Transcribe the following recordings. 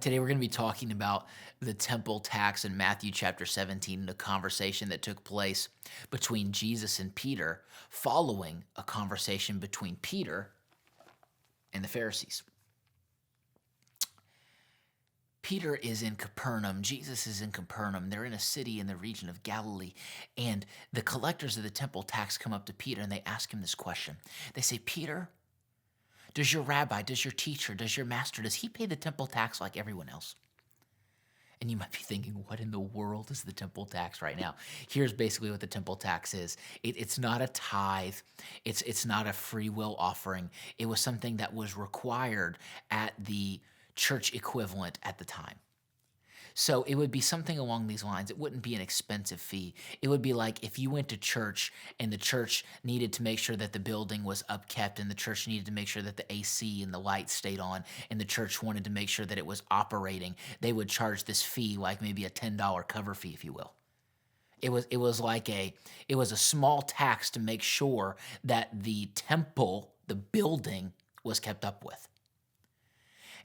Today we're going to be talking about the temple tax in Matthew chapter 17 and a conversation that took place between Jesus and Peter following a conversation between Peter and the Pharisees. Peter is in Capernaum. Jesus is in Capernaum. They're in a city in the region of Galilee. And the collectors of the temple tax come up to Peter and they ask him this question. They say, Peter, does your rabbi, does your teacher, does your master, does he pay the temple tax like everyone else? And you might be thinking, what in the world is the temple tax right now? Here's basically what the temple tax is. It's not a tithe. It's not a free will offering. It was something that was required at the church equivalent at the time. So it would be something along these lines. It wouldn't be an expensive fee. It would be like if you went to church and the church needed to make sure that the building was upkept and the church needed to make sure that the AC and the lights stayed on and the church wanted to make sure that it was operating, they would charge this fee, like maybe a $10 cover fee, if you will. It was a small tax to make sure that the temple, the building, was kept up with.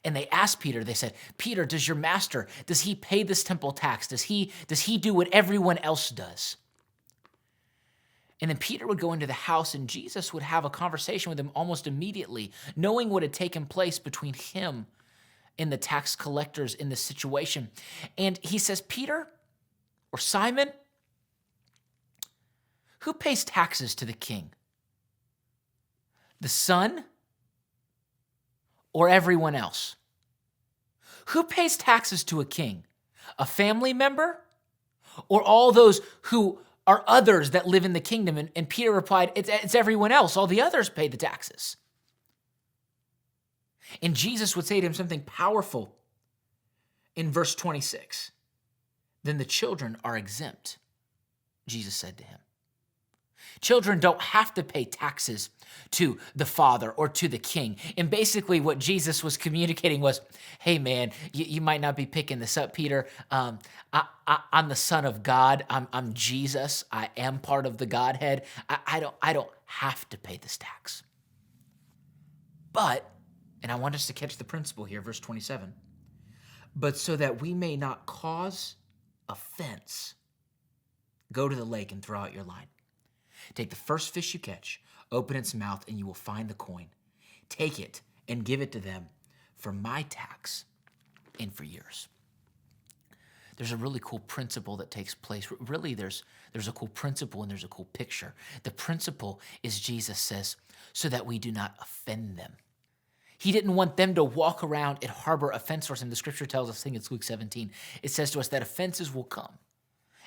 And they asked Peter, they said, Peter, does your master, does he pay this temple tax? Does he do what everyone else does? And then Peter would go into the house and Jesus would have a conversation with him almost immediately, knowing what had taken place between him and the tax collectors in this situation. And he says, Peter or Simon, who pays taxes to the king? The son or everyone else? Who pays taxes to a king? A family member or all those who are others that live in the kingdom? And Peter replied, it's everyone else. All the others pay the taxes. And Jesus would say to him something powerful in verse 26. Then the children are exempt, Jesus said to him. Children don't have to pay taxes to the father or to the king. And basically what Jesus was communicating was, hey man, you might not be picking this up, Peter. I'm the Son of God. I'm Jesus. I am part of the Godhead. I don't have to pay this tax. But, and I want us to catch the principle here, verse 27, but so that we may not cause offense, go to the lake and throw out your line. Take the first fish you catch, open its mouth, and you will find the coin. Take it and give it to them for my tax and for yours. There's a really cool principle that takes place. Really, there's a cool principle and there's a cool picture. The principle is Jesus says, so that we do not offend them. He didn't want them to walk around and harbor offense towards him. The scripture tells us, I think it's Luke 17, it says to us that offenses will come.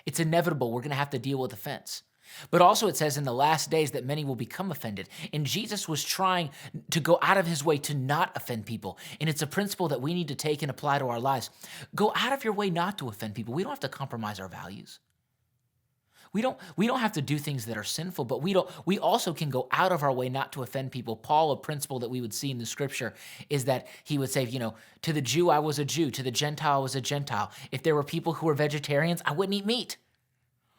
It's inevitable. We're going to have to deal with offense. But also it says in the last days that many will become offended. And Jesus was trying to go out of his way to not offend people. And it's a principle that we need to take and apply to our lives. Go out of your way not to offend people. We don't have to compromise our values. We don't have to do things that are sinful, but we also can go out of our way not to offend people. Paul, a principle that we would see in the scripture is that he would say, to the Jew, I was a Jew. To the Gentile, I was a Gentile. If there were people who were vegetarians, I wouldn't eat meat.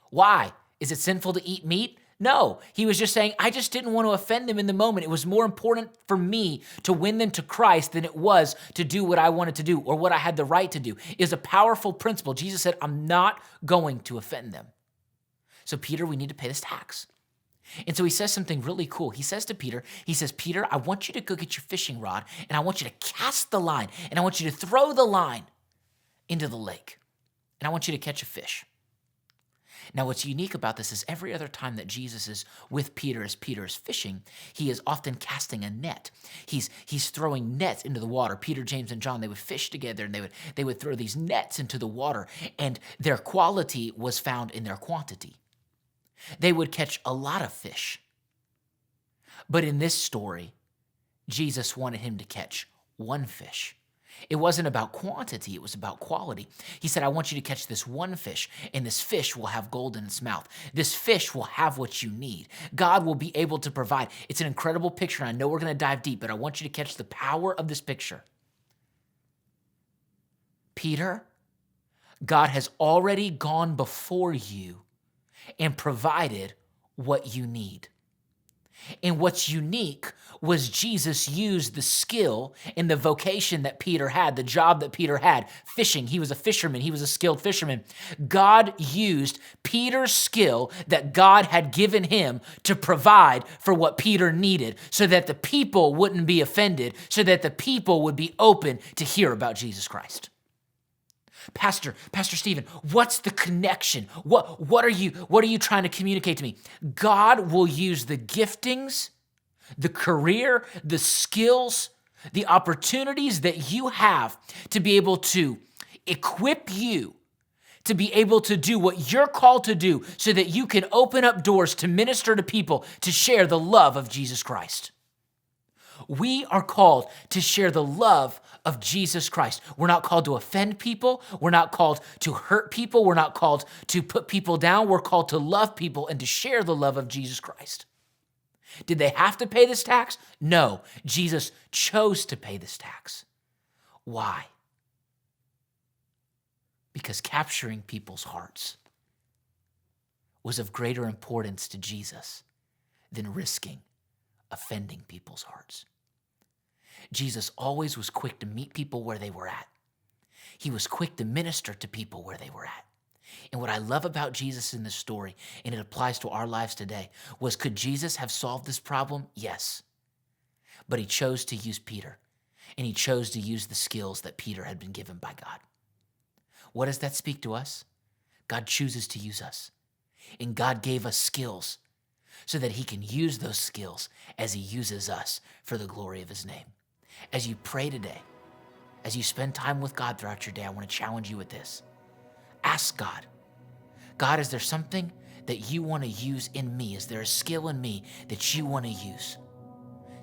Why? Is it sinful to eat meat? No. He was just saying, I just didn't want to offend them in the moment. It was more important for me to win them to Christ than it was to do what I wanted to do or what I had the right to do. It is a powerful principle. Jesus said, I'm not going to offend them. So Peter, we need to pay this tax. And so he says something really cool. He says to Peter, Peter, I want you to go get your fishing rod and I want you to cast the line and I want you to throw the line into the lake and I want you to catch a fish. Now, what's unique about this is every other time that Jesus is with Peter as Peter is fishing, he is often casting a net. He's throwing nets into the water. Peter, James, and John, they would fish together and they would throw these nets into the water, and their quality was found in their quantity. They would catch a lot of fish. But in this story, Jesus wanted him to catch one fish. It wasn't about quantity, it was about quality. He said, I want you to catch this one fish, and this fish will have gold in its mouth. This fish will have what you need. God will be able to provide. It's an incredible picture, and I know we're going to dive deep, but I want you to catch the power of this picture. Peter, God has already gone before you and provided what you need. And what's unique was Jesus used the skill and the vocation that Peter had, the job that Peter had, fishing. He was a fisherman. He was a skilled fisherman. God used Peter's skill that God had given him to provide for what Peter needed so that the people wouldn't be offended, so that the people would be open to hear about Jesus Christ. Pastor Steven, what's the connection? What are you trying to communicate to me? God will use the giftings, the career, the skills, the opportunities that you have to be able to equip you to be able to do what you're called to do so that you can open up doors to minister to people, to share the love of Jesus Christ. We are called to share the love of Jesus Christ. We're not called to offend people. We're not called to hurt people. We're not called to put people down. We're called to love people and to share the love of Jesus Christ. Did they have to pay this tax? No. Jesus chose to pay this tax. Why? Because capturing people's hearts was of greater importance to Jesus than risking offending people's hearts. Jesus always was quick to meet people where they were at. He was quick to minister to people where they were at. And what I love about Jesus in this story, and it applies to our lives today, was could Jesus have solved this problem? Yes. But he chose to use Peter, and he chose to use the skills that Peter had been given by God. What does that speak to us? God chooses to use us, and God gave us skills so that he can use those skills as he uses us for the glory of his name. As you pray today, as you spend time with God throughout your day, I want to challenge you with this. Ask God, God, is there something that you want to use in me? Is there a skill in me that you want to use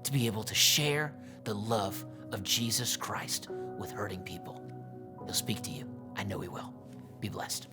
to be able to share the love of Jesus Christ with hurting people? He'll speak to you. I know he will. Be blessed.